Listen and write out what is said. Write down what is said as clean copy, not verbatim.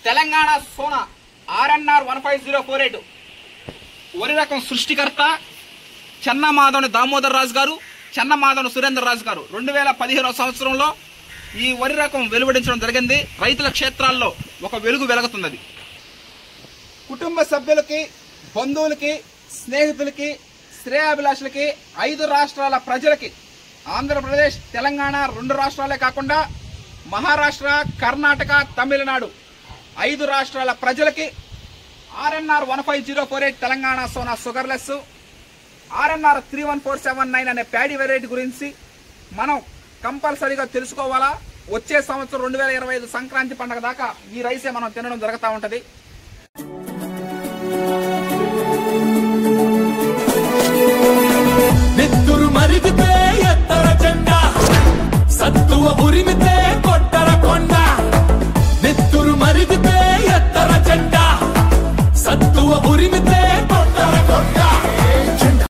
Telangana Sona RNR 15048 వరి రకం సృష్టికర్త చెన్నమాధవని దామోదర్ రాజు గారు, చెన్నమాధవని సురేందర్ రాజు గారు 2015వ సంవత్సరంలో ఈ వరి రకం వెలువడించడం జరిగింది. రైతుల క్షేత్రాల్లో ఒక వెలుగు వెలుగుతున్నది. కుటుంబ సభ్యులకి, బంధువులకి, స్నేహితులకి, శ్రేయాభిలాషులకి, 5 రాష్ట్రాల ప్రజలకి, ఆంధ్రప్రదేశ్, తెలంగాణ 2 రాష్ట్రాలే కాకుండా మహారాష్ట్ర, కర్ణాటక, తమిళనాడు 5 రాష్ట్రాల ప్రజలకి RNR 15048 Telangana Sona sugarless, RNR 31479 అనే ప్యాడీ వెరైటీ గురించి మనం కంపల్సరీగా తెలుసుకోవాలా. వచ్చే సంవత్సరం 2025 సంక్రాంతి పండుగ దాకా ఈ రైసే మనం తినడం జరుగుతూ ఉంటది. నెత్తురు మరిగితే ఎత్తర జెండా, సత్తువ ఉరిమితే కొట్టర కొండ. నెత్తురు మరిగితే ఎత్తర జెండా, సత్తువ ఉరిమితే